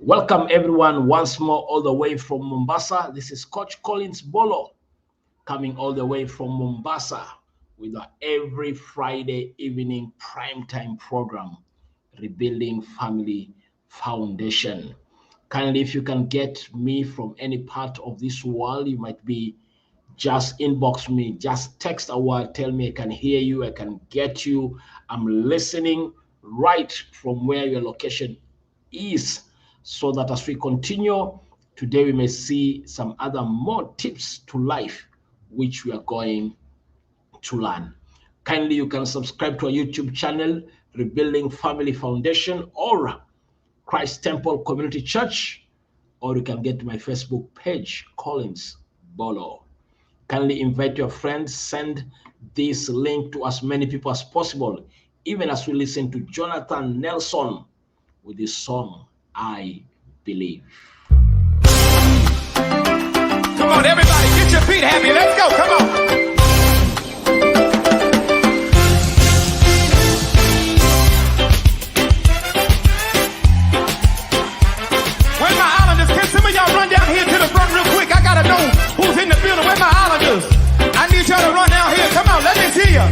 Welcome everyone once more all the way from Mombasa. This is Coach Collins Bolo coming all the way from Mombasa with our every Friday evening primetime program, Rebuilding Family Foundation. Kindly, if you can get me from any part of this world, you might be just inbox me, just text a word, tell me I can hear you, I can get you. I'm listening right from where your location is, so that as we continue today, we may see some other more tips to life which we are going to learn. Kindly, you can subscribe to our YouTube channel, Rebuilding Family Foundation, or Christ Temple Community Church, or you can get to my Facebook page, Collins Bolo. Kindly invite your friends, send this link to as many people as possible, even as we listen to Jonathan Nelson with his song, I Believe. Come on, everybody, get your feet happy. Let's go, come on. Where my islanders? Can some of y'all run down here to the front real quick? I gotta know who's in the building. Where my islanders? I need y'all to run down here. Come on, let me see ya.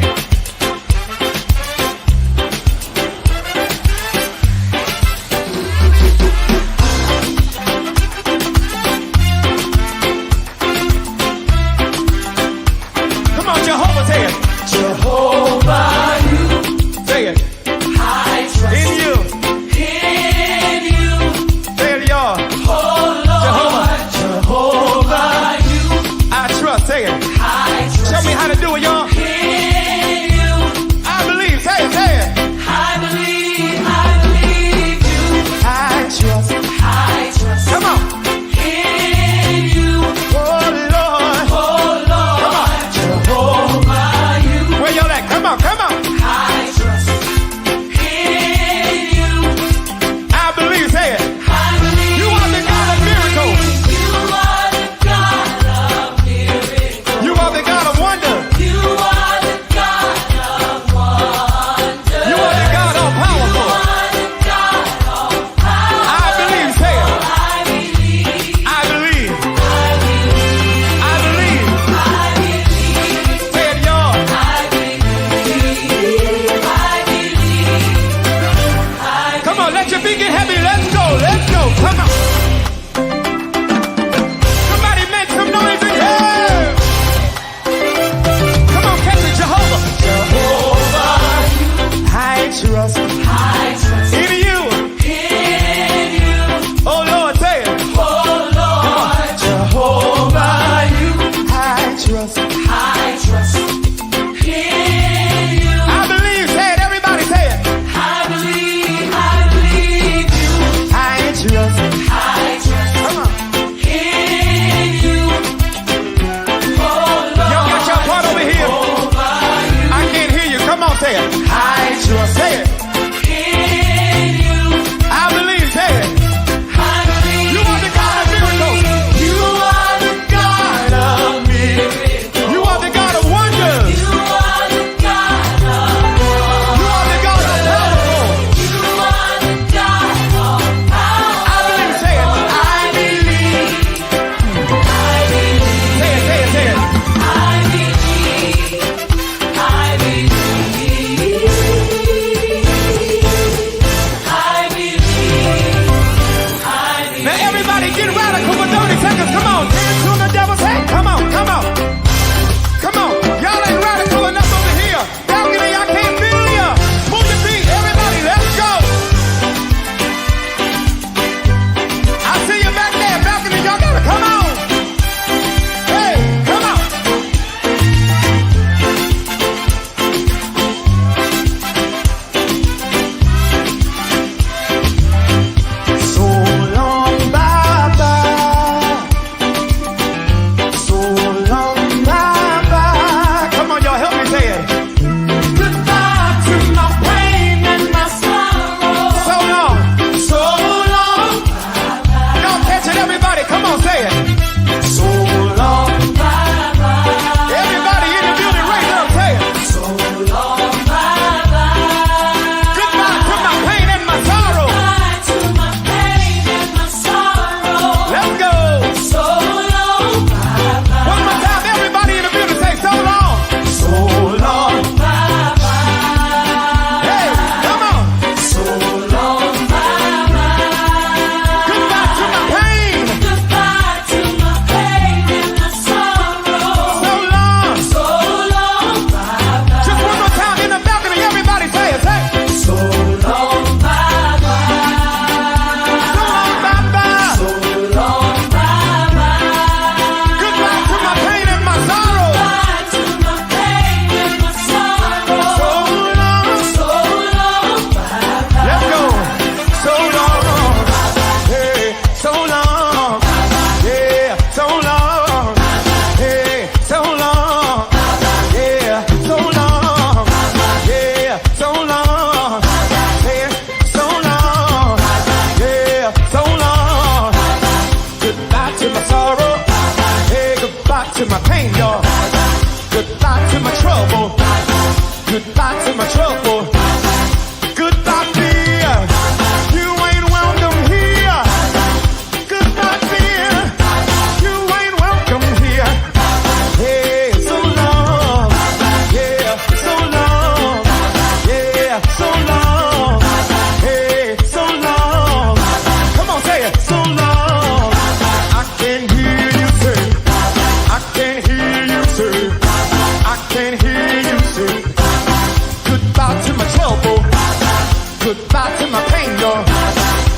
pain, y'all.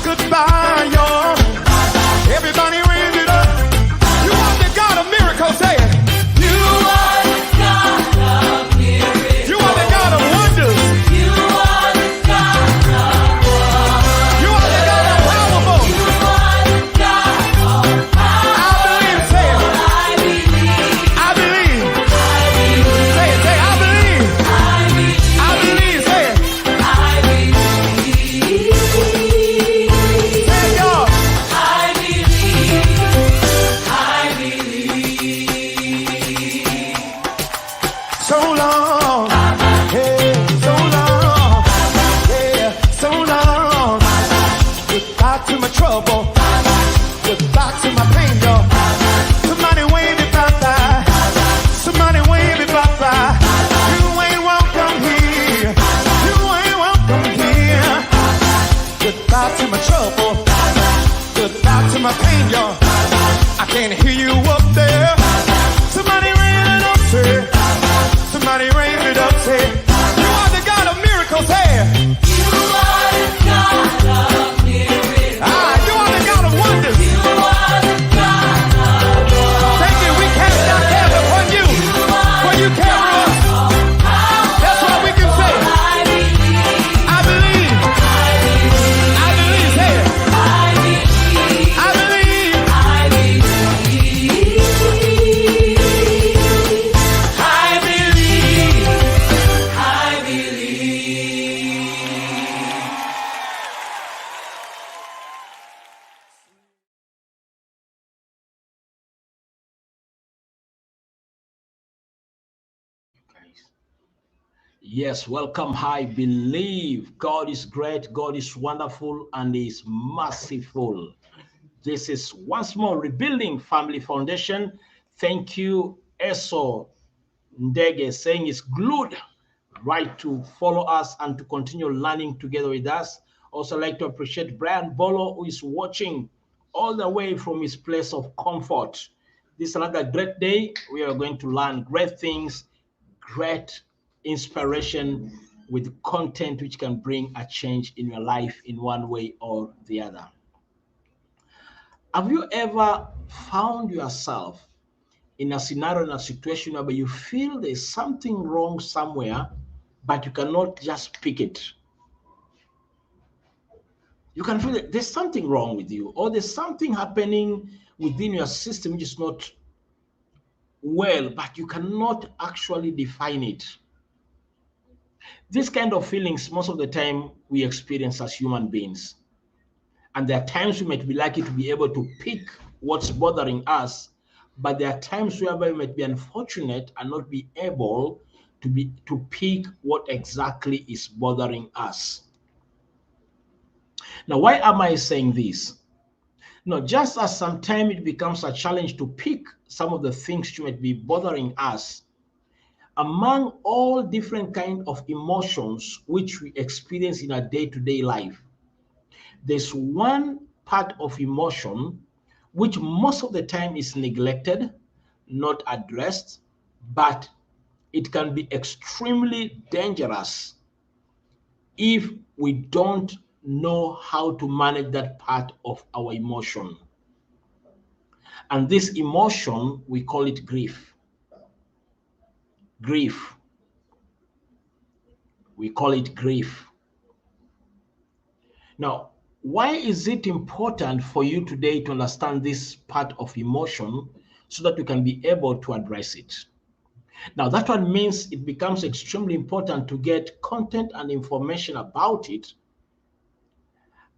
Goodbye, y'all. Everybody raise it up. You are the God of miracles, say it. You are the God of miracles. You are the God of wonders. You are the God of wonders. You are the God of powerful. You are the God of power. I believe, say it. I believe. I believe. I believe. Say it, say I believe. I believe. I believe, say it. I believe. Say it, y'all. I believe. I believe. So long. Hey, so long. Yeah, so long. Goodbye to my trouble. Goodbye to my pain, y'all. Somebody wave me bye-bye. Somebody wave me bye-bye. You ain't welcome here. You ain't welcome here. Goodbye to my trouble. Goodbye to my pain, y'all. I can't hear you up there. Somebody raise it up, say. Somebody raise it up, say. You are the God of miracles, say. You are the God of miracles. Ah, you are the God of wonders. You are the God of wonders. Thank you. We cast our cares upon you, for you carry us. That's what we can say. I believe. I believe. I believe. Say it. I believe. I believe. I believe. I believe. I believe. Yes, welcome. I believe God is great, God is wonderful, and is merciful. This is once more Rebuilding Family Foundation. Thank you, Eso Ndege, saying it's glued right to follow us and to continue learning together with us. Also, like to appreciate Brian Bolo, who is watching all the way from his place of comfort. This is another great day. We are going to learn great things, great inspiration with content which can bring a change in your life in one way or the other. Have you ever found yourself in a scenario, in a situation where you feel there's something wrong somewhere, but you cannot just pick it? You can feel that there's something wrong with you, or there's something happening within your system which is not well, but you cannot actually define it. This kind of feelings, most of the time, we experience as human beings. And there are times we might be lucky to be able to pick what's bothering us, but there are times whereby we might be unfortunate and not be able to pick what exactly is bothering us. Now, why am I saying this? No, just as sometimes it becomes a challenge to pick some of the things which might be bothering us, among all different kind of emotions which we experience in our day-to-day life, there's one part of emotion which most of the time is neglected, not addressed, but it can be extremely dangerous if we don't know how to manage that part of our emotion. And this emotion, we call it grief. Grief. We call it grief. Now, why is it important for you today to understand this part of emotion so that you can be able to address it? Now, that one means it becomes extremely important to get content and information about it.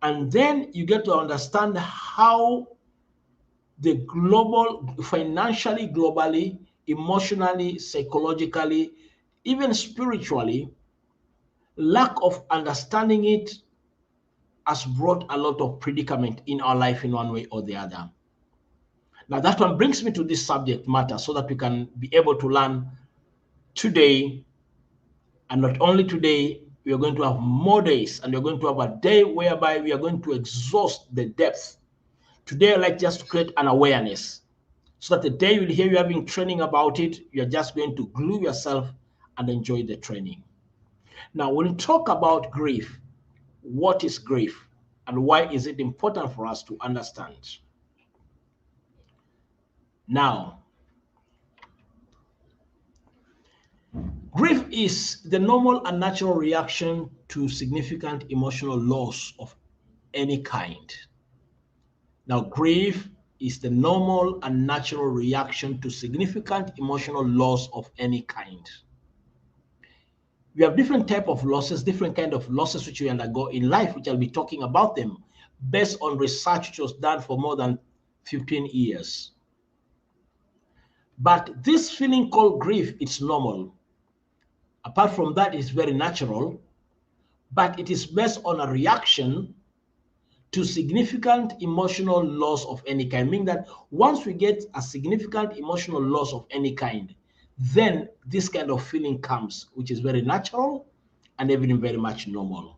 And then you get to understand how the global, financially, globally, emotionally, psychologically, even spiritually, lack of understanding it has brought a lot of predicament in our life in one way or the other. Now, that one brings me to this subject matter so that we can be able to learn today. And not only today, we are going to have more days, and we're going to have a day whereby we are going to exhaust the depth. Today, I like just to create an awareness so that the day you'll hear you having training about it, you're just going to glue yourself and enjoy the training. Now, when we talk about grief, what is grief and why is it important for us to understand. Now, grief is the normal and natural reaction to significant emotional loss of any kind. Now, grief is the normal and natural reaction to significant emotional loss of any kind. We have different type of losses, different kind of losses which we undergo in life, which I'll be talking about them based on research which was done for more than 15 years. But this feeling called grief, it's normal. Apart from that, it's very natural, but it is based on a reaction to significant emotional loss of any kind, meaning that once we get a significant emotional loss of any kind, then this kind of feeling comes, which is very natural and even very much normal.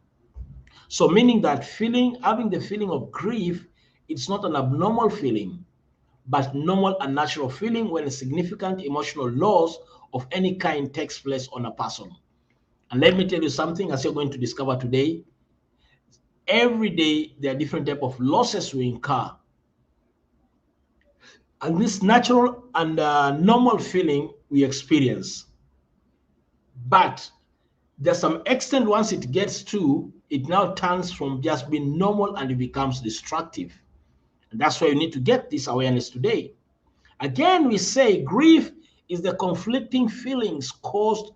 So meaning that having the feeling of grief, it's not an abnormal feeling, but normal and natural feeling when a significant emotional loss of any kind takes place on a person. And let me tell you something, as you're going to discover today, every day there are different type of losses we incur. And this natural and normal feeling we experience. But there's some extent once it gets to, it now turns from just being normal and it becomes destructive. And that's why you need to get this awareness today. Again, we say grief is the conflicting feelings caused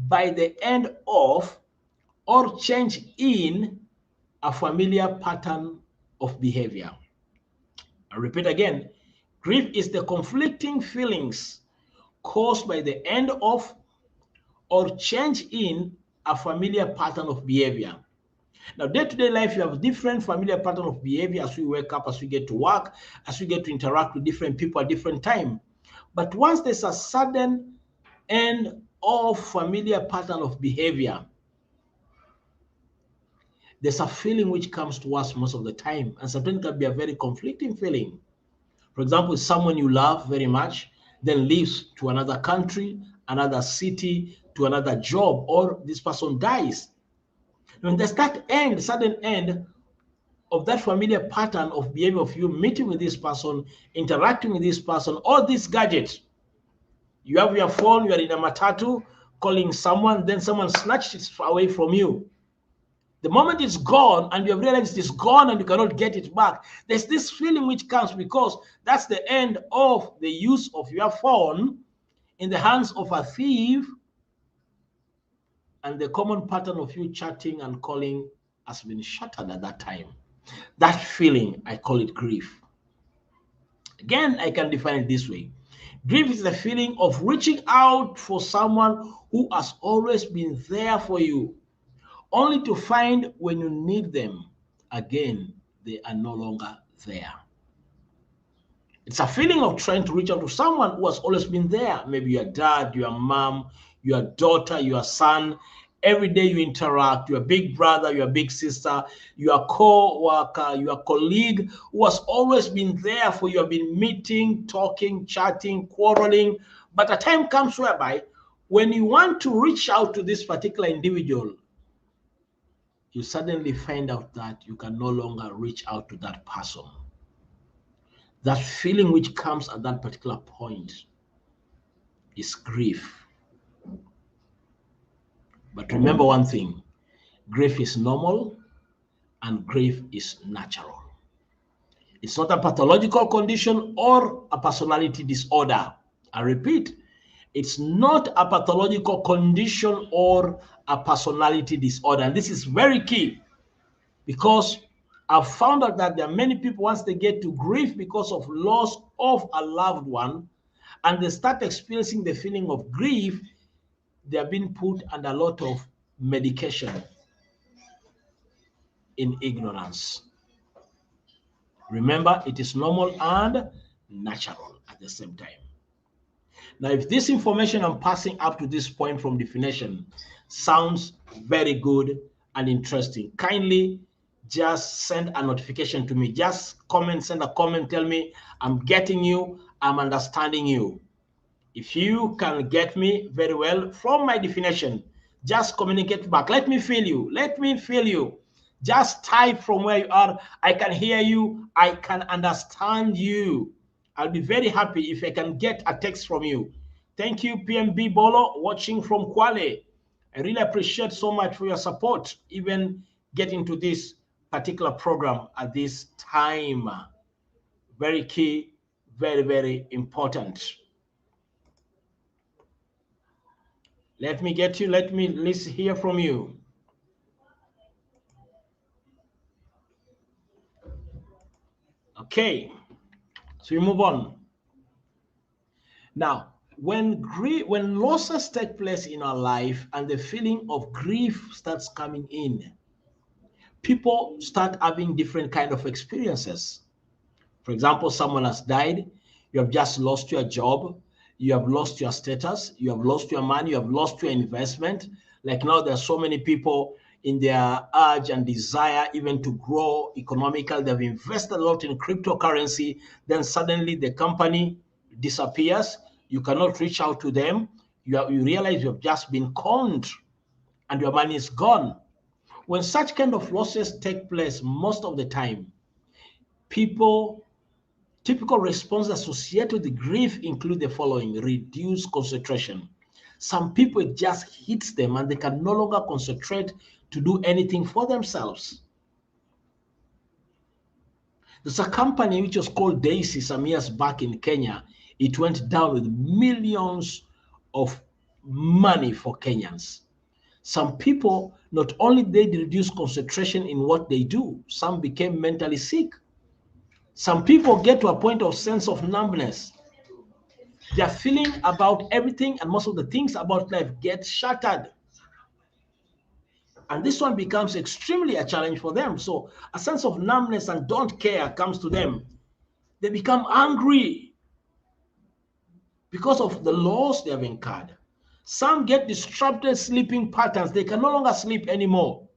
by the end of or change in a familiar pattern of behavior. I repeat again, grief is the conflicting feelings caused by the end of or change in a familiar pattern of behavior. Now, day-to-day life, you have different familiar pattern of behavior as we wake up, as we get to work, as we get to interact with different people at different time. But once there's a sudden end of familiar pattern of behavior, there's a feeling which comes to us most of the time, and sometimes it can be a very conflicting feeling. For example, someone you love very much, then leaves to another country, another city, to another job, or this person dies. When there's that sudden end of that familiar pattern of behavior of you meeting with this person, interacting with this person, all these gadgets, you have your phone, you are in a matatu, calling someone, then someone snatched it away from you. The moment it's gone and you have realized it's gone and you cannot get it back, there's this feeling which comes because that's the end of the use of your phone in the hands of a thief, and the common pattern of you chatting and calling has been shattered at that time. That feeling, I call it grief. Again, I can define it this way. Grief is the feeling of reaching out for someone who has always been there for you, only to find when you need them, again, they are no longer there. It's a feeling of trying to reach out to someone who has always been there. Maybe your dad, your mom, your daughter, your son. Every day you interact, your big brother, your big sister, your co-worker, your colleague who has always been there for you. Have been meeting, talking, chatting, quarreling. But a time comes whereby when you want to reach out to this particular individual, you suddenly find out that you can no longer reach out to that person. That feeling which comes at that particular point is grief. But remember one thing, grief is normal and grief is natural. It's not a pathological condition or a personality disorder. I repeat, it's not a pathological condition or a personality disorder. And this is very key because I've found out that there are many people, once they get to grief because of loss of a loved one, and they start experiencing the feeling of grief, they are being put under a lot of medication in ignorance. Remember, it is normal and natural at the same time. Now, if this information I'm passing up to this point from definition sounds very good and interesting, kindly just send a notification to me. Just send a comment, tell me I'm getting you, I'm understanding you. If you can get me very well from my definition, just communicate back. Let me feel you. Let me feel you. Just type from where you are. I can hear you. I can understand you. I'll be very happy if I can get a text from you. Thank you, PMB Bolo, watching from Kwale. I really appreciate so much for your support, even getting to this particular program at this time. Very key, very, very important. Let me let's hear from you. Okay, so we move on. Now, when losses take place in our life and the feeling of grief starts coming in, people start having different kind of experiences. For example, someone has died, you have just lost your job, you have lost your status, you have lost your money, you have lost your investment. Like now, there are so many people in their urge and desire even to grow economically. They've invested a lot in cryptocurrency. Then suddenly the company disappears. You cannot reach out to them. You realize you have just been conned and your money is gone. When such kind of losses take place, most of the time, typical responses associated with the grief include the following: reduced concentration. Some people, it just hits them and they can no longer concentrate to do anything for themselves. There's a company which was called Daisy some years back in Kenya. It went down with millions of money for Kenyans. Some people, not only they reduce concentration in what they do, some became mentally sick. Some people get to a point of sense of numbness. Their feeling about everything and most of the things about life get shattered. And this one becomes extremely a challenge for them. So a sense of numbness and don't care comes to them. They become angry because of the loss they have incurred. Some get disrupted sleeping patterns. They can no longer sleep anymore.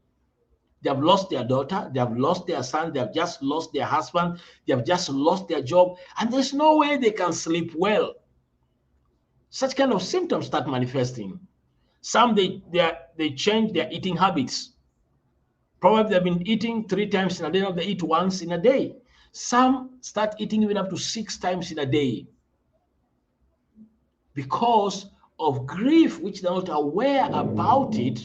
They have lost their daughter, they have lost their son, they have just lost their husband, they have just lost their job, and there's no way they can sleep well. Such kind of symptoms start manifesting. Some they change their eating habits. Probably they've been eating 3 times in a day, now they eat once in a day. Some start eating even up to 6 times in a day because of grief, which they're not aware about it.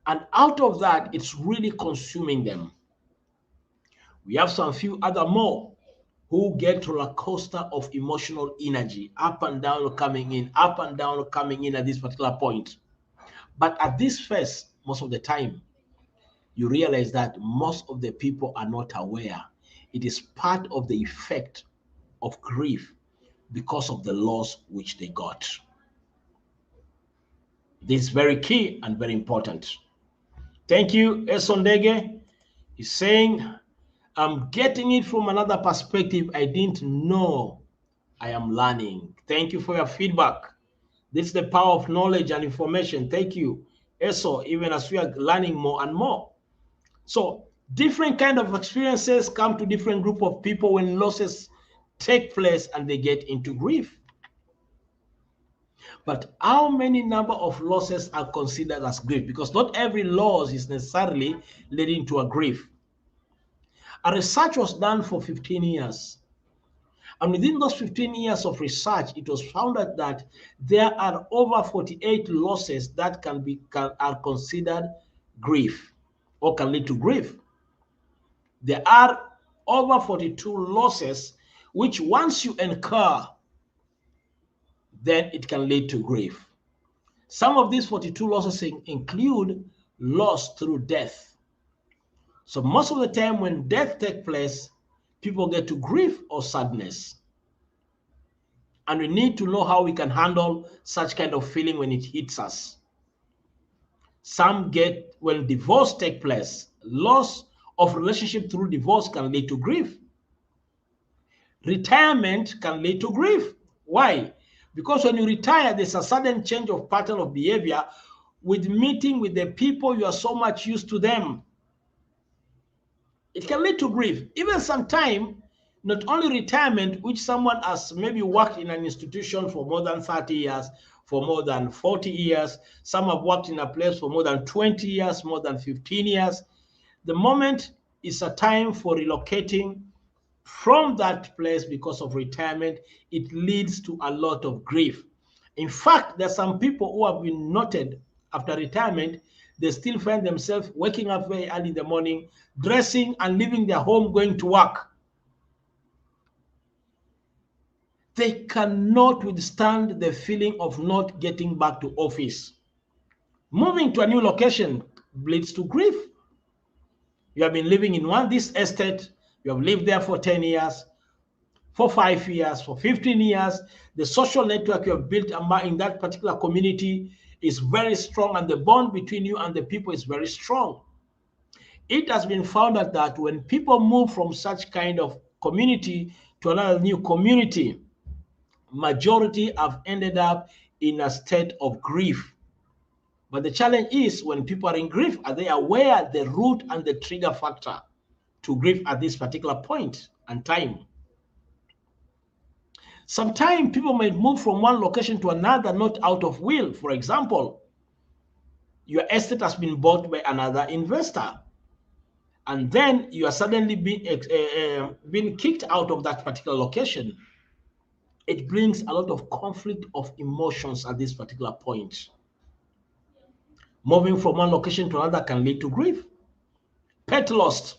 And out of that, it's really consuming them. We have some few other more who get roller coaster of emotional energy, up and down coming in, up and down coming in at this particular point. But at this phase, most of the time, you realize that most of the people are not aware. It is part of the effect of grief because of the loss which they got. This is very key and very important. Thank you, Esondege. He's saying, I'm getting it from another perspective I didn't know I am learning. Thank you for your feedback. This is the power of knowledge and information. Thank you, Eso, even as we are learning more and more. So different kind of experiences come to different group of people when losses take place and they get into grief. But how many number of losses are considered as grief? Because not every loss is necessarily leading to a grief. A research was done for 15 years. And within those 15 years of research, it was found out that there are over 48 losses that are considered grief or can lead to grief. There are over 42 losses which once you incur, then it can lead to grief. Some of these 42 losses include loss through death. So most of the time when death takes place, people get to grief or sadness. And we need to know how we can handle such kind of feeling when it hits us. Some get, when divorce takes place, loss of relationship through divorce can lead to grief. Retirement can lead to grief. Why? Because when you retire, there's a sudden change of pattern of behavior with meeting with the people you are so much used to them. It can lead to grief. Even sometime, not only retirement, which someone has maybe worked in an institution for more than 30 years, for more than 40 years. Some have worked in a place for more than 20 years, more than 15 years. the moment is a time for relocating from that place because of retirement, it leads to a lot of grief. In fact, there are some people who have been noted after retirement, they still find themselves waking up very early in the morning, dressing and leaving their home, going to work. They cannot withstand the feeling of not getting back to office. Moving to a new location leads to grief. You have been living in this estate, you have lived there for 10 years, for 5 years, for 15 years. The social network you have built in that particular community is very strong, and the bond between you and the people is very strong. It has been found that when people move from such kind of community to another new community, majority have ended up in a state of grief. But the challenge is, when people are in grief, are they aware the root and the trigger factor to grief at this particular point and time? Sometimes people might move from one location to another, not out of will. For example, your estate has been bought by another investor, and then you are suddenly being kicked out of that particular location. It brings a lot of conflict of emotions at this particular point. Moving from one location to another can lead to grief. Pet loss.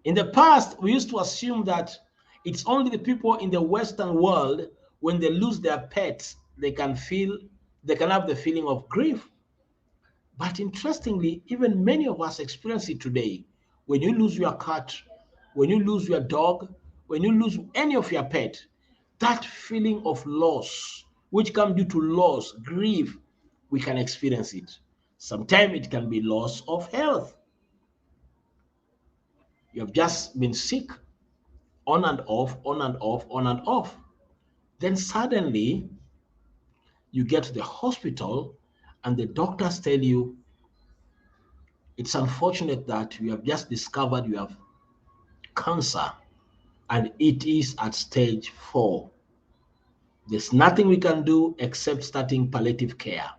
In the past, we used to assume that it's only the people in the Western world, when they lose their pets, they can have the feeling of grief. But interestingly, even many of us experience it today. When you lose your cat, when you lose your dog, when you lose any of your pet, that feeling of loss, which comes due to loss, grief, we can experience it. Sometimes it can be loss of health. You have just been sick, on and off, on and off, on and off. Then suddenly you get to the hospital and the doctors tell you, it's unfortunate that you have just discovered you have cancer and it is at stage 4. There's nothing we can do except starting palliative care.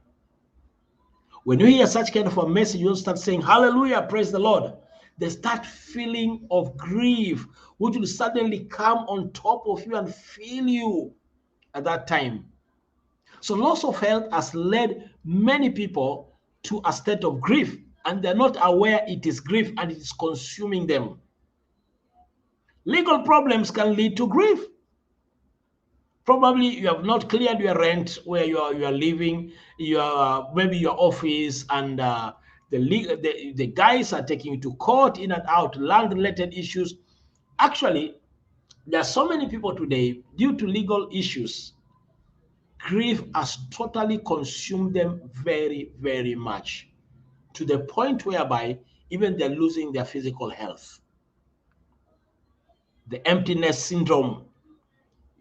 When you hear such kind of a message, you don't start saying, hallelujah, praise the Lord. There's that feeling of grief, which will suddenly come on top of you and feel you at that time. So loss of health has led many people to a state of grief, and they're not aware it is grief and it is consuming them. Legal problems can lead to grief. Probably you have not cleared your rent where you are living, maybe your office, and the guys are taking you to court, in and out, land-related issues. Actually, there are so many people today, due to legal issues, grief has totally consumed them very, very much, to the point whereby even they're losing their physical health. The emptiness syndrome.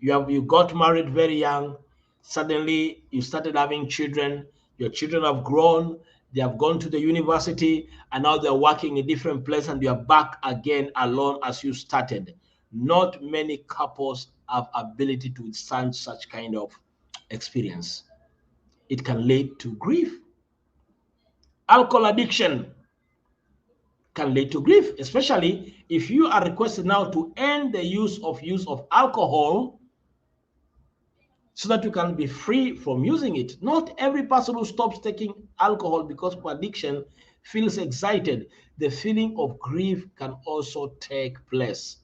You got married very young, suddenly you started having children, your children have grown, they have gone to the university, and now they're working in different places, and you're back again alone as you started. Not many couples have ability to withstand such kind of experience. It can lead to grief. Alcohol addiction can lead to grief, especially if you are requested now to end the use of alcohol so that you can be free from using it. Not every person who stops taking alcohol because of addiction feels excited. The feeling of grief can also take place.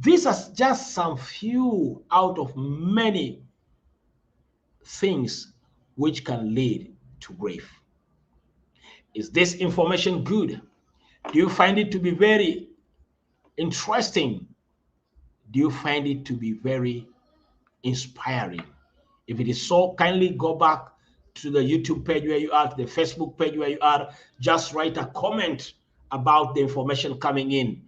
These are just some few out of many things which can lead to grief. Is this information good? Do you find it to be very interesting? Do you find it to be very inspiring? If it is so, kindly go back to the YouTube page where you are, to the Facebook page where you are. Just write a comment about the information coming in.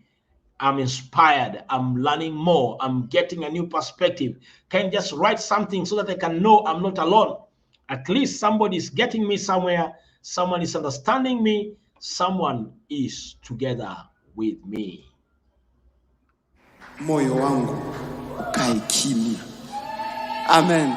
I'm inspired. I'm learning more. I'm getting a new perspective. Can you just write something so that I can know I'm not alone? At least somebody is getting me somewhere. Someone is understanding me. Someone is together with me. Moyo wangu ukae kimya. Amen.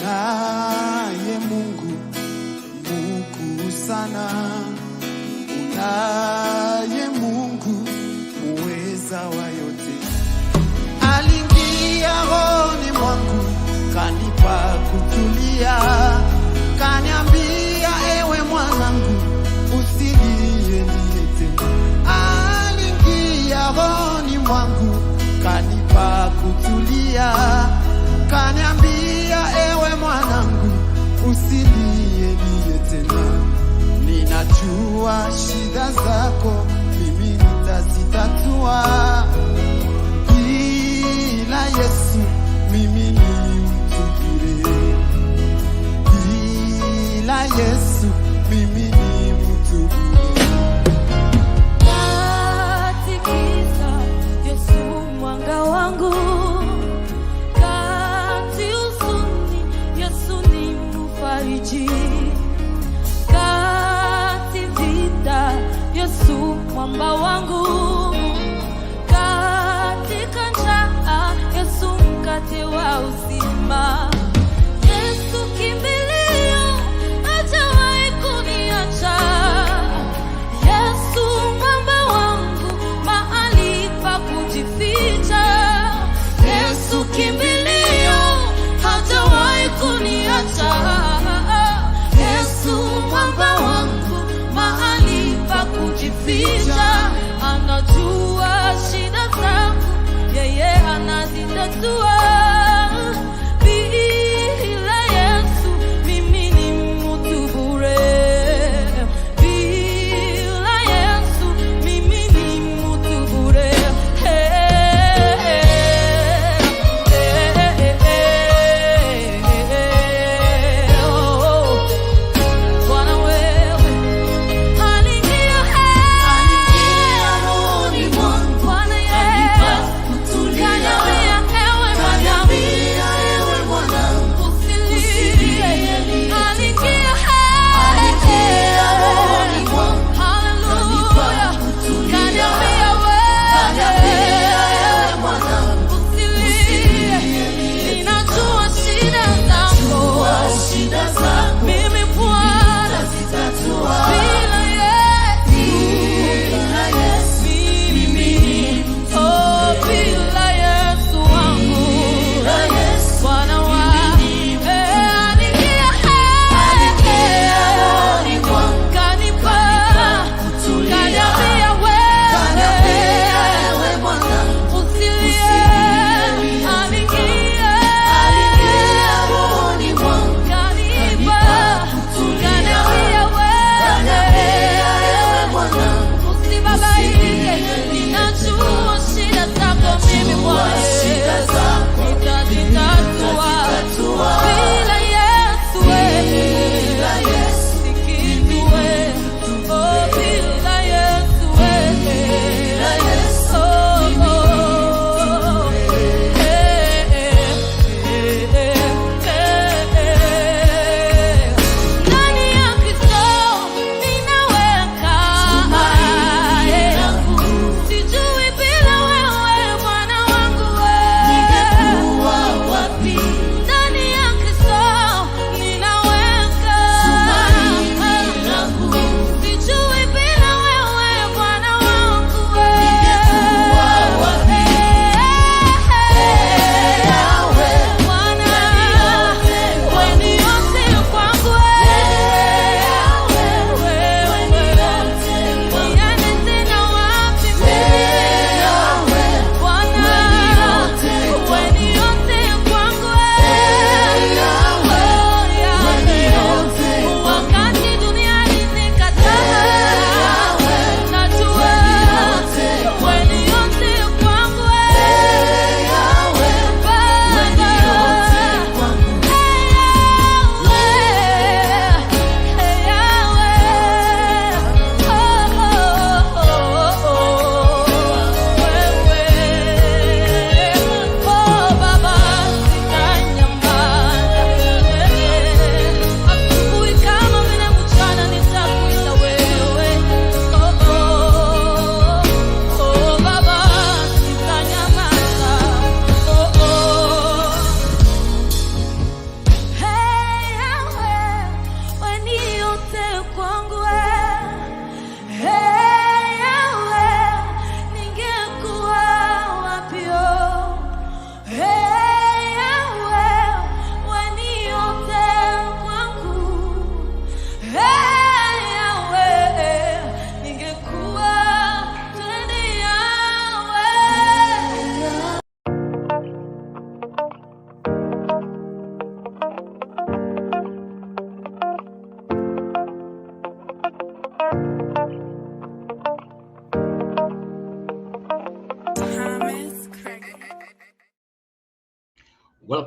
Unaye Mungu mkuu sana, unaye Mungu muweza wa yote. Aliingia rohoni mwangu, kanipa kutulia, kaniambia ewe mwanangu, usilie niete. Aliingia rohoni mwangu, kanipa kutulia, kaniambia ewe mwanangu, usilie niye tena. Ninajua shida zako, mimi nitazitatua. Bila Yesu mimi ni mtu bure. Bila Yesu mimi ni mtu bure. Katikisa Yesu mwanga wangu, kati huzuni Yesu ni mfariji, kati vita Yesu mwamba wangu, katika njaa Yesu mkate wa uzima. Yesu kimbilio, hajawahi kuniacha. Yesu mwamba wangu, mahali pa kujificha. Yesu kimbilio, hajawahi kuniacha. Yesu mwamba wangu, mahali pa kujificha. Anajua shida zangu, yeye anazitatua. Bila Yesu mimi ni mtu bure. Bila Yesu mimi ni mtu bure. Bwana wewe aliingia rohoni mwangu, Bwana Yesu kaniambia ewe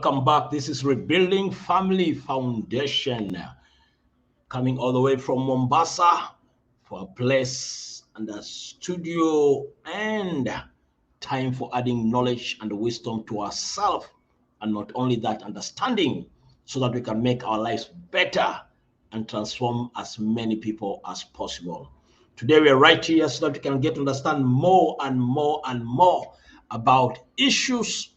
Welcome back. This is Rebuilding Family Foundation, coming all the way from Mombasa for a place and a studio and time for adding knowledge and wisdom to ourselves, and not only that, understanding, so that we can make our lives better and transform as many people as possible. Today we are right here so that we can get to understand more and more and more about issues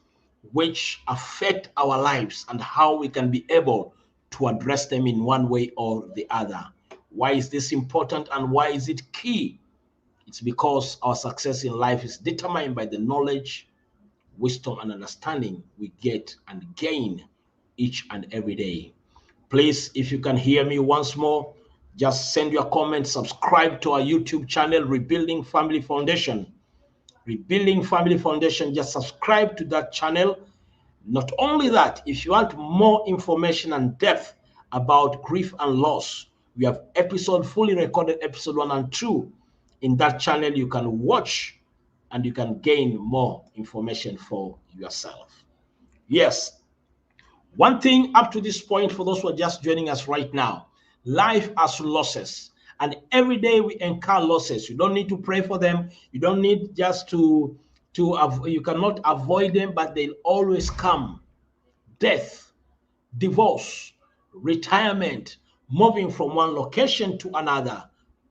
which affect our lives and how we can be able to address them in one way or the other. Why is this important and why is it key? It's because our success in life is determined by the knowledge, wisdom, and understanding we get and gain each and every day. Please, if you can hear me once more, just send your comments, subscribe to our YouTube channel, Rebuilding Family Foundation. Rebuilding Family Foundation, just subscribe to that channel. Not only that, if you want more information and depth about grief and loss, we have fully recorded episode 1 and 2. In that channel, you can watch and you can gain more information for yourself. Yes, one thing up to this point, for those who are just joining us right now, life has losses. And every day we incur losses. You don't need to pray for them. You don't need just you cannot avoid them, but they'll always come. Death, divorce, retirement, moving from one location to another,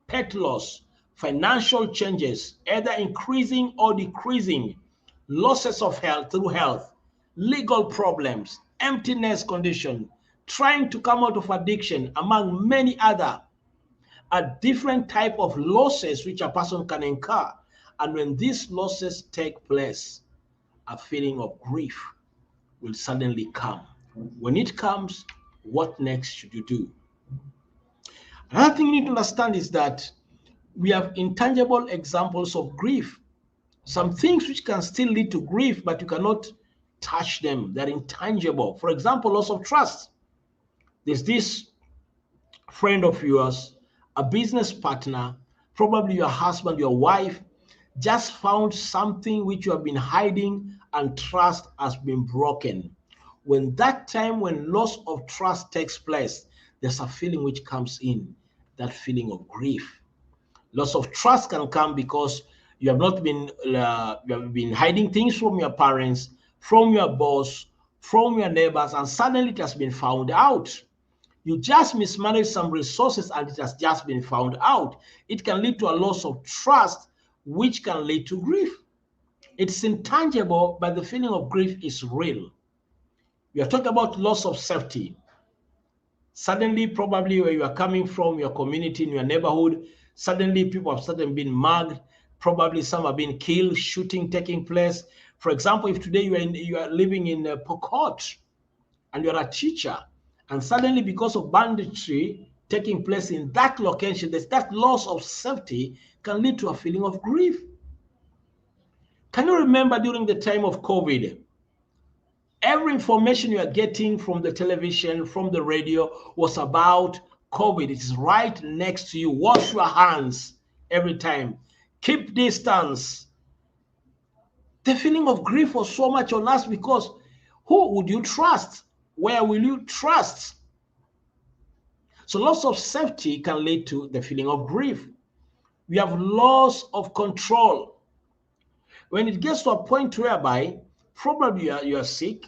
pet loss, financial changes, either increasing or decreasing, losses of health through health, legal problems, emptiness condition, trying to come out of addiction, among many other, are different type of losses which a person can incur. And when these losses take place, a feeling of grief will suddenly come. When it comes, what next should you do? Another thing you need to understand is that we have intangible examples of grief. Some things which can still lead to grief, but you cannot touch them. They're intangible. For example, loss of trust. There's this friend of yours, a business partner, probably your husband, your wife, just found something which you have been hiding and trust has been broken. When that time when loss of trust takes place, there's a feeling which comes in, that feeling of grief. Loss of trust can come because you have been hiding things from your parents, from your boss, from your neighbors, and suddenly it has been found out. You just mismanaged some resources and it has just been found out. It can lead to a loss of trust, which can lead to grief. It's intangible, but the feeling of grief is real. We are talking about loss of safety. Suddenly, probably where you are coming from, your community, in your neighborhood, suddenly people have suddenly been mugged. Probably some have been killed, shooting taking place. For example, if today you are living in Pokot and you're a teacher, and suddenly because of banditry taking place in that location, that loss of safety can lead to a feeling of grief. Can you remember during the time of COVID, every information you are getting from the television, from the radio, was about COVID. It is right next to you. Wash your hands every time. Keep distance. The feeling of grief was so much on us because who would you trust? Where will you trust? So loss of safety can lead to the feeling of grief. We have loss of control. When it gets to a point whereby probably you are sick,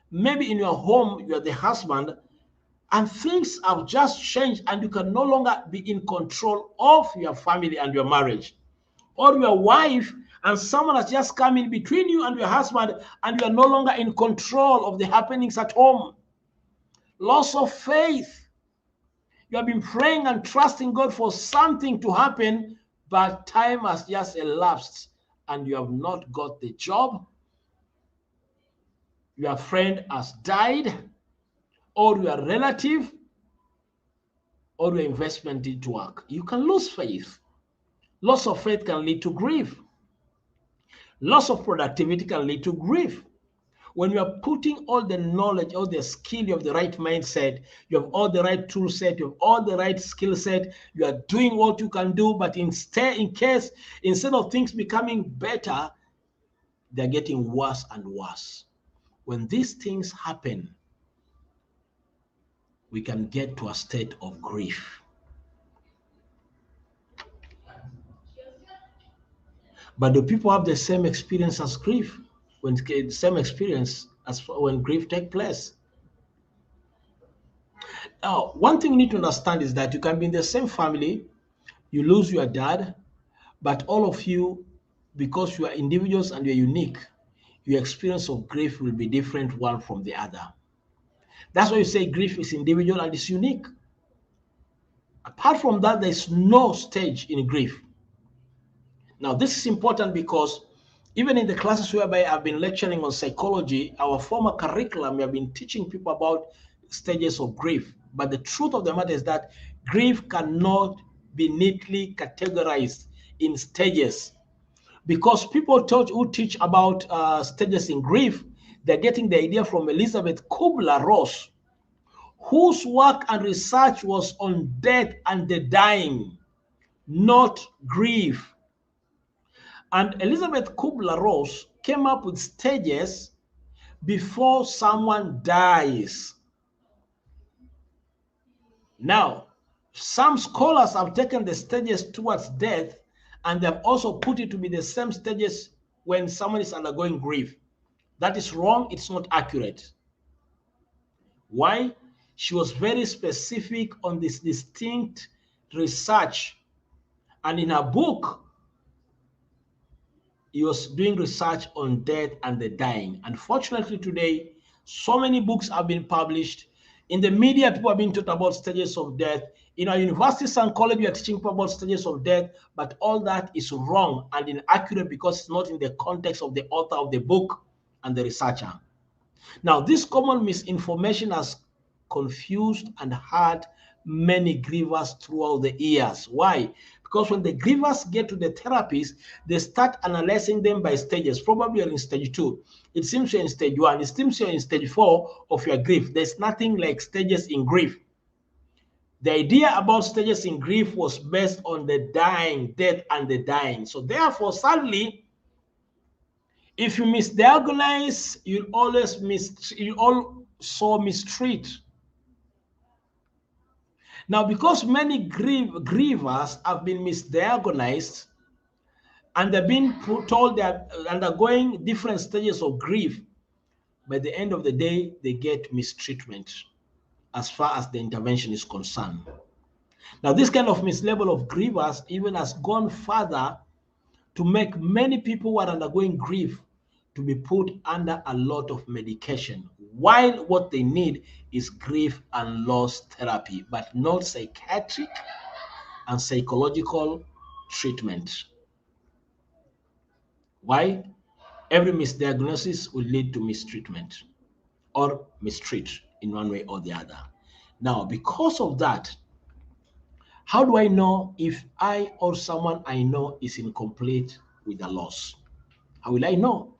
maybe in your home you are the husband, and things have just changed and you can no longer be in control of your family and your marriage. Or your wife and someone has just come in between you and your husband and you are no longer in control of the happenings at home. Loss of faith. You have been praying and trusting God for something to happen, but time has just elapsed and you have not got the job. Your friend has died, or your relative, or your investment didn't work. You can lose faith. Loss of faith can lead to grief. Loss of productivity can lead to grief. When you are putting all the knowledge, all the skill, you have the right mindset, you have all the right tool set, you have all the right skill set, you are doing what you can do, but instead of things becoming better, they're getting worse and worse. When these things happen, we can get to a state of grief. But do people have the same experience as grief? When same experience as when grief takes place? Now, one thing you need to understand is that you can be in the same family, you lose your dad, but all of you, because you are individuals and you're unique, your experience of grief will be different one from the other. That's why you say grief is individual and it's unique. Apart from that, there's no stage in grief. Now, this is important because even in the classes whereby I've been lecturing on psychology, our former curriculum, we have been teaching people about stages of grief. But the truth of the matter is that grief cannot be neatly categorized in stages, because people who teach about stages in grief, they're getting the idea from Elizabeth Kubler-Ross, whose work and research was on death and the dying, not grief. And Elizabeth Kubler-Ross came up with stages before someone dies. Now, some scholars have taken the stages towards death and they have also put it to be the same stages when someone is undergoing grief. That is wrong. It's not accurate. Why? She was very specific on this distinct research. And in her book, he was doing research on death and the dying. Unfortunately, today, so many books have been published. In the media, people have been taught about stages of death. In our universities and college, we are teaching people about stages of death, but all that is wrong and inaccurate because it's not in the context of the author of the book and the researcher. Now, this common misinformation has confused and hurt many grievers throughout the years. Why? Because when the grievers get to the therapist, they start analyzing them by stages. Probably you're in stage 2. It seems you're in stage 1. It seems you're in stage 4 of your grief. There's nothing like stages in grief. The idea about stages in grief was based on the dying, death, and the dying. So therefore, sadly, if you misdiagnose, you'll also mistreat. Now, because many grievers have been misdiagnosed and they've been told they're undergoing different stages of grief, by the end of the day, they get mistreatment as far as the intervention is concerned. Now, this kind of mislevel of grievers even has gone further to make many people who are undergoing grief to be put under a lot of medication, while what they need is grief and loss therapy, but not psychiatric and psychological treatment. Why? Every misdiagnosis will lead to mistreatment or mistreat in one way or the other. Now, because of that, how do I know if I or someone I know is incomplete with a loss? How will I know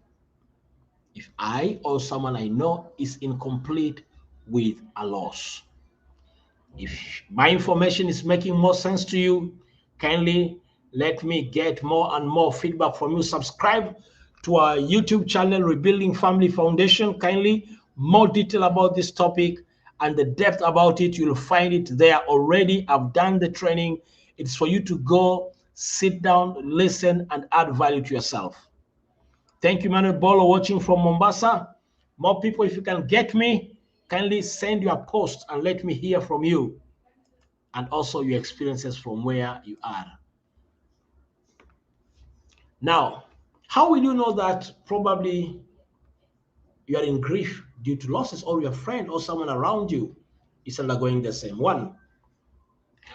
if I or someone I know is incomplete with a loss? If my information is making more sense to you, kindly let me get more and more feedback from you. Subscribe to our YouTube channel, Rebuilding Family Foundation. Kindly, more detail about this topic and the depth about it, you'll find it there already. I've done the training. It's for you to go, sit down, listen, and add value to yourself. Thank you, Manuel Bolo, watching from Mombasa. More people, if you can get me, kindly send your post and let me hear from you and also your experiences from where you are. Now, how will you know that probably you are in grief due to losses, or your friend or someone around you is undergoing the same one?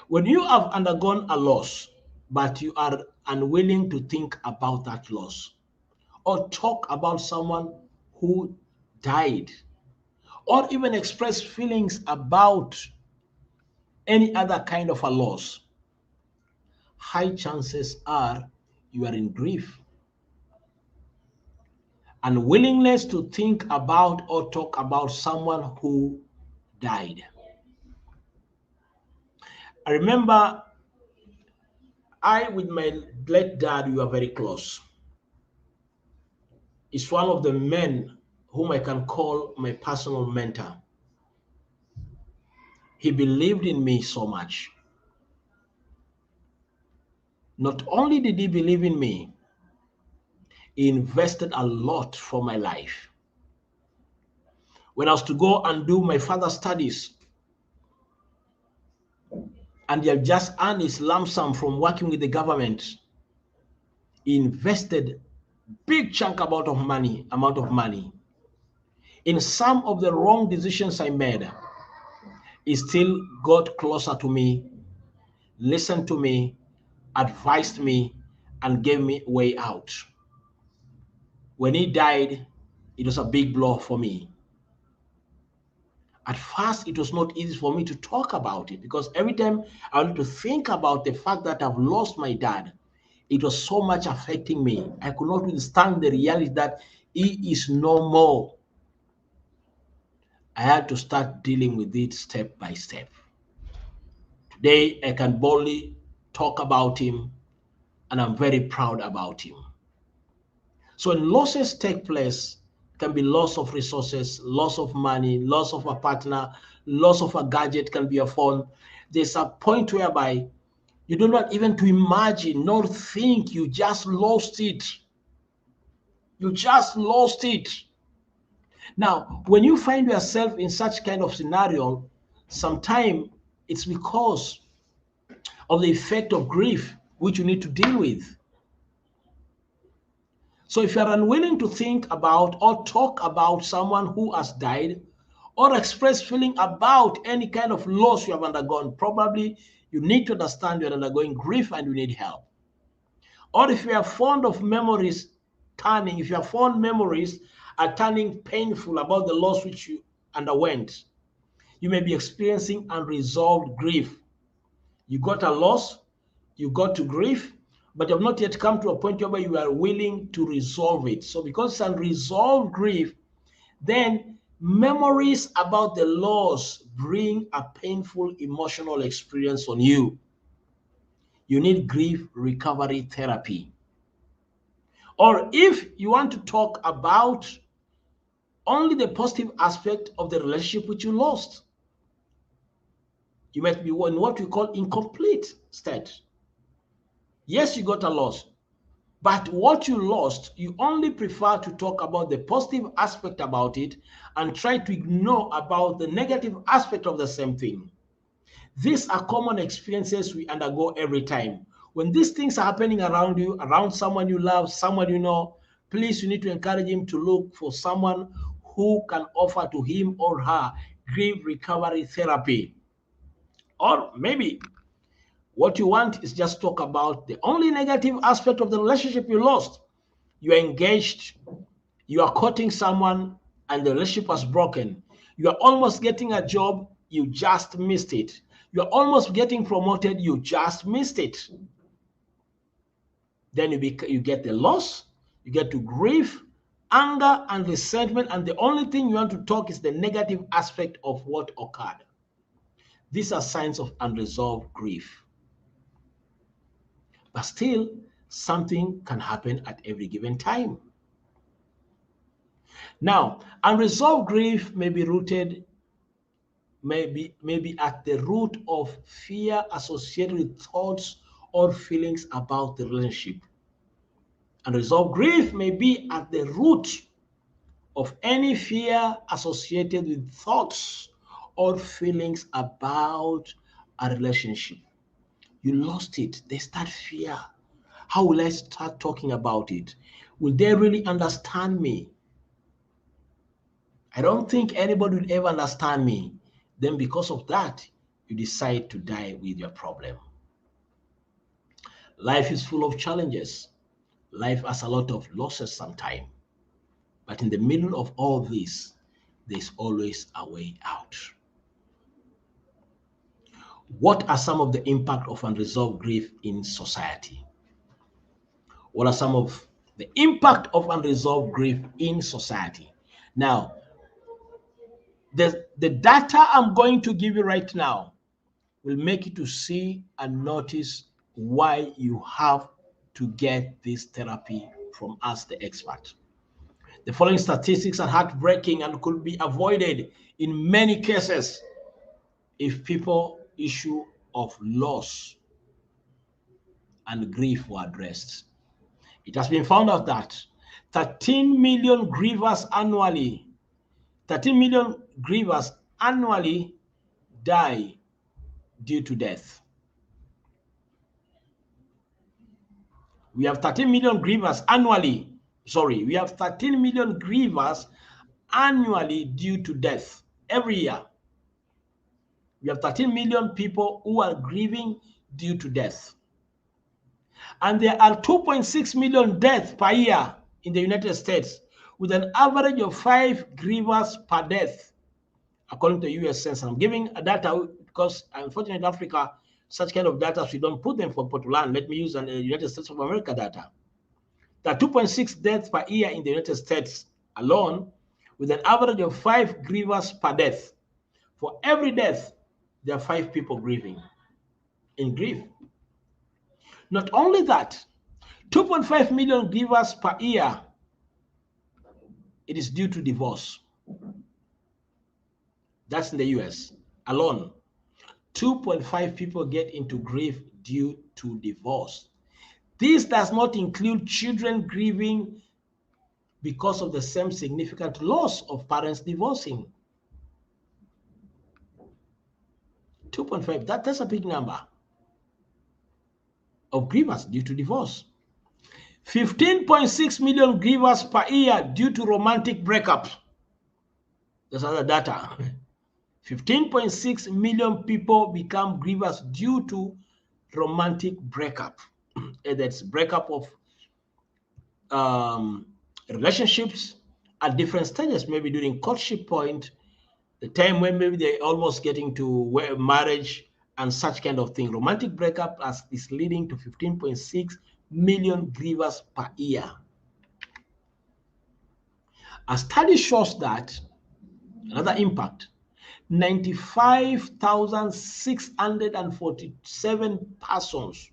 When you have undergone a loss, but you are unwilling to think about that loss or talk about someone who died, or even express feelings about any other kind of a loss, high chances are you are in grief. Unwillingness to think about or talk about someone who died. I remember with my late dad, we were very close. He's one of the men whom I can call my personal mentor. He believed in me so much. Not only did he believe in me, he invested a lot for my life. When I was to go and do my further studies, and he had just earned his lump sum from working with the government, he invested big chunk amount of money in some of the wrong decisions I made. He still got closer to me, listened to me, advised me, and gave me a way out. When he died, it was a big blow for me. At first, it was not easy for me to talk about it because every time I wanted to think about the fact that I've lost my dad, it was so much affecting me. I could not withstand the reality that he is no more. I had to start dealing with it step by step. Today, I can boldly talk about him, and I'm very proud about him. So when losses take place, it can be loss of resources, loss of money, loss of a partner, loss of a gadget, can be a phone. There's a point whereby you do not even to imagine, nor think you just lost it. You just lost it. Now, when you find yourself in such kind of scenario, sometimes it's because of the effect of grief, which you need to deal with. So if you are unwilling to think about or talk about someone who has died or express feeling about any kind of loss you have undergone, probably you need to understand you're undergoing grief and you need help. Or if you are fond of memories if your fond memories are turning painful about the loss which you underwent, you may be experiencing unresolved grief. You got a loss, you got to grief, but you have not yet come to a point where you are willing to resolve it. So because it's unresolved grief, then memories about the loss bring a painful emotional experience on you. You need grief recovery therapy. Or if you want to talk about only the positive aspect of the relationship which you lost, you might be in what we call incomplete state. Yes, you got a loss, but what you lost, you only prefer to talk about the positive aspect about it and try to ignore about the negative aspect of the same thing. These are common experiences we undergo every time. When these things are happening around you, around someone you love, someone you know, please, you need to encourage him to look for someone who can offer to him or her grief recovery therapy. Or maybe what you want is just talk about the only negative aspect of the relationship you lost. You are engaged, you are courting someone, and the relationship was broken. You are almost getting a job, you just missed it. You are almost getting promoted, you just missed it. Then you get the loss, you get to grief, anger, and resentment, and the only thing you want to talk is the negative aspect of what occurred. These are signs of unresolved grief. But still, something can happen at every given time. Now, unresolved grief may be at the root of fear associated with thoughts or feelings about the relationship. Unresolved grief may be at the root of any fear associated with thoughts or feelings about a relationship. You lost it. There's that fear. How will I start talking about it? Will they really understand me? I don't think anybody will ever understand me. Then because of that, you decide to die with your problem. Life is full of challenges. Life has a lot of losses sometimes. But in the middle of all this, there's always a way out. What are some of the impact of unresolved grief in society? What are some of the impact of unresolved grief in society? Now, the data I'm going to give you right now will make you to see and notice why you have to get this therapy from us, the expert. The following statistics are heartbreaking and could be avoided in many cases if people issue of loss and grief were addressed. It has been found out that 13 million grievers annually, 13 million grievers annually die due to death. We have 13 million grievers annually. Sorry, we have 13 million grievers annually due to death every year. We have 13 million people who are grieving due to death. And there are 2.6 million deaths per year in the United States, with an average of 5 grievers per death, according to the US Census. I'm giving a data because, unfortunately, in Africa, such kind of data, we don't put them for Portland. Let me use the United States of America data. There are 2.6 deaths per year in the United States alone, with an average of 5 grievers per death. For every death, there are 5 people grieving in grief. Not only that, 2.5 million grievers per year, it is due to divorce. That's in the US alone. 2.5 people get into grief due to divorce. This does not include children grieving because of the same significant loss of parents divorcing. 2.5, that's a big number of grievers due to divorce. 15.6 million grievers per year due to romantic breakup. That's other data. 15.6 million people become grievers due to romantic breakup. That's breakup of relationships at different stages, maybe during courtship point, the time when maybe they're almost getting to marriage and such kind of thing. Romantic breakup is leading to 15.6 million grievers per year. A study shows that, another impact, 95,647 persons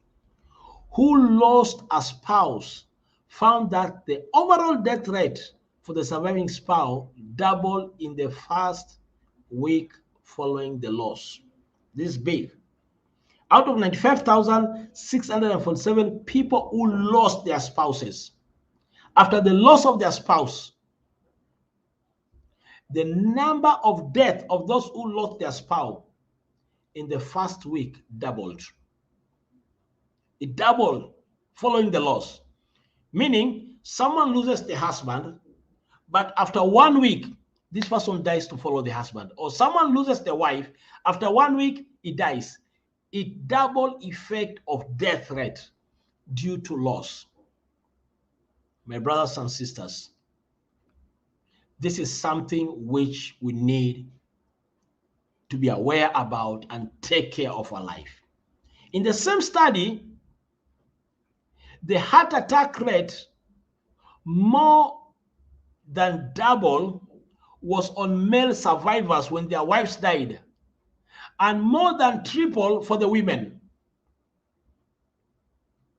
who lost a spouse found that the overall death rate for the surviving spouse doubled in the first week following the loss. This is big. Out of 95,647 people who lost their spouses, after the loss of their spouse, the number of deaths of those who lost their spouse in the first week doubled. It doubled following the loss. Meaning, someone loses the husband, but after 1 week, this person dies to follow the husband. Or someone loses the wife, after 1 week, he dies. It double effect of death rate due to loss. My brothers and sisters, this is something which we need to be aware about and take care of our life. In the same study, the heart attack rate more than double was on male survivors when their wives died, and more than triple for the women.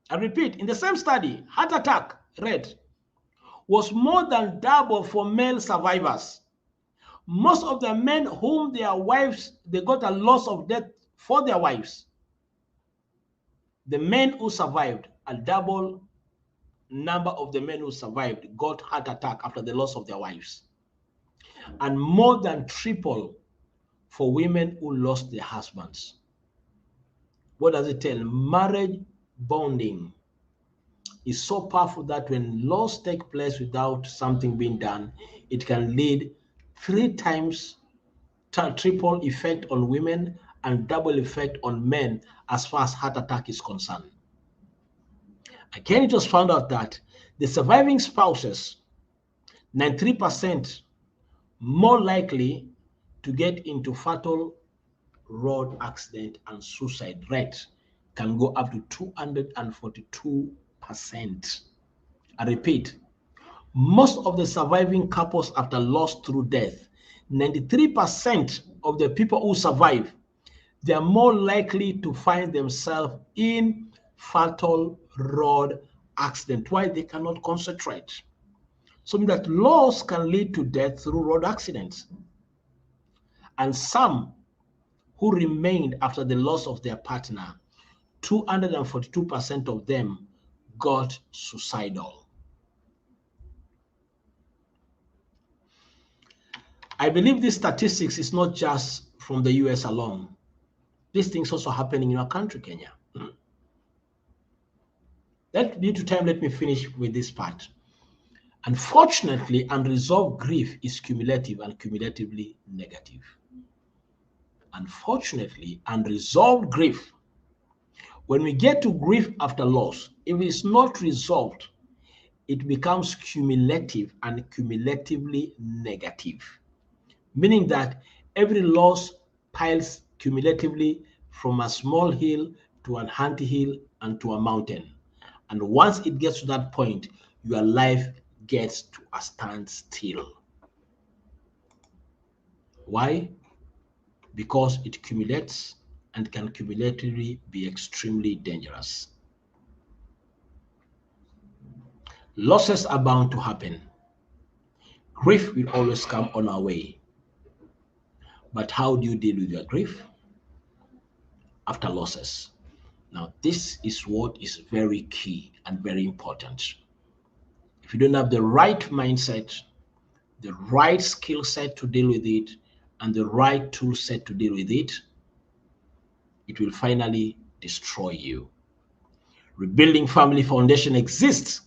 I repeat, in the same study, heart attack rate was more than double for male survivors. Most of the men whom their wives, they got a loss of death for their wives. The men who survived, a double number of the men who survived got heart attack after the loss of their wives. And more than triple for women who lost their husbands. What does it tell? Marriage bonding is so powerful that when loss take place without something being done, it can lead 3 times triple effect on women and double effect on men as far as heart attack is concerned. Again, it was found out that the surviving spouses, 93% more likely to get into fatal road accident, and suicide rate can go up to 242%. I repeat, most of the surviving couples after loss through death, 93% of the people who survive, they are more likely to find themselves in fatal road accident. Why? They cannot concentrate. So that loss can lead to death through road accidents. And some who remained after the loss of their partner, 242% of them got suicidal. I believe this statistics is not just from the US alone. These things also happening in our country, Kenya. Due to time, let me finish with this part. Unfortunately, unresolved grief is cumulative and cumulatively negative. Unfortunately, unresolved grief, when we get to grief after loss, if it's not resolved, it becomes cumulative and cumulatively negative, meaning that every loss piles cumulatively from a small hill to an ant hill and to a mountain. And once it gets to that point, your life gets to a standstill. Why? Because it accumulates and can cumulatively be extremely dangerous. Losses are bound to happen. Grief will always come on our way. But how do you deal with your grief after losses? Now, this is what is very key and very important. If you don't have the right mindset, the right skill set to deal with it, and the right tool set to deal with it, it will finally destroy you. Rebuilding Family Foundation exists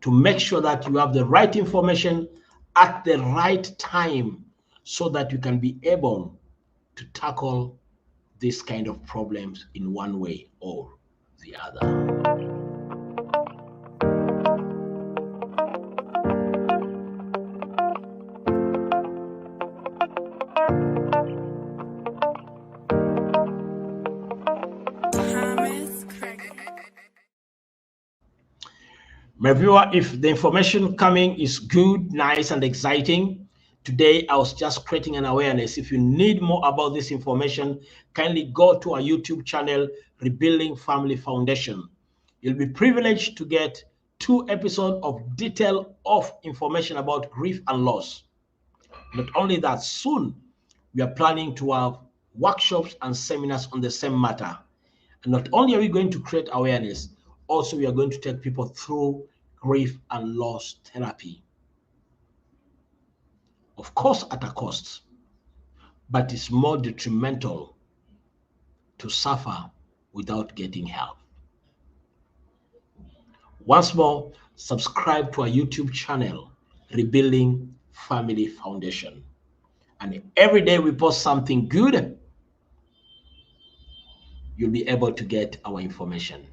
to make sure that you have the right information at the right time so that you can be able to tackle this kind of problems in one way or the other. My viewer, if the information coming is good, nice, and exciting, today I was just creating an awareness. If you need more about this information, kindly go to our YouTube channel, Rebuilding Family Foundation. You'll be privileged to get 2 episodes of detail of information about grief and loss. Not only that, soon we are planning to have workshops and seminars on the same matter. And not only are we going to create awareness, also we are going to take people through grief and loss therapy. Of course, at a cost, but it's more detrimental to suffer without getting help. Once more, subscribe to our YouTube channel, Rebuilding Family Foundation. And every day we post something good, you'll be able to get our information.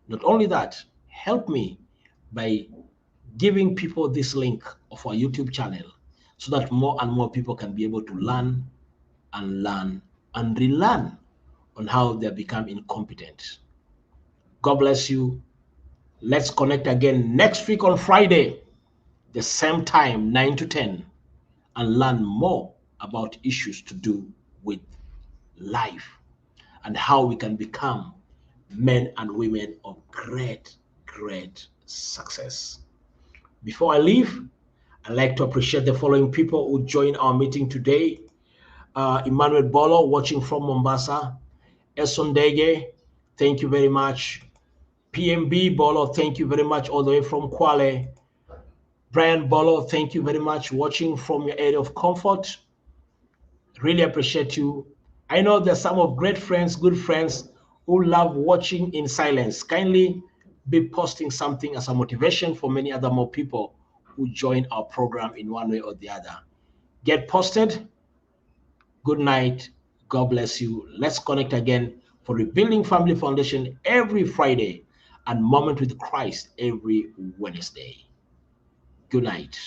Not only that, help me by giving people this link of our YouTube channel so that more and more people can be able to learn and relearn on how they become incompetent. God bless you. Let's connect again next week on Friday, the same time, 9 to 10, and learn more about issues to do with life and how we can become men and women of great, great success. Before I leave, I'd like to appreciate the following people who joined our meeting today. Emmanuel Bolo, watching from Mombasa. Esondege, thank you very much. PMB Bolo, thank you very much, all the way from Kwale. Brian Bolo, thank you very much, watching from your area of comfort. Really appreciate you. I know there's some of great friends, good friends, who love watching in silence. Kindly be posting something as a motivation for many other more people who join our program in one way or the other. Get posted. Good night. God bless you. Let's connect again for Rebuilding Family Foundation every Friday and Moment with Christ every Wednesday. Good night.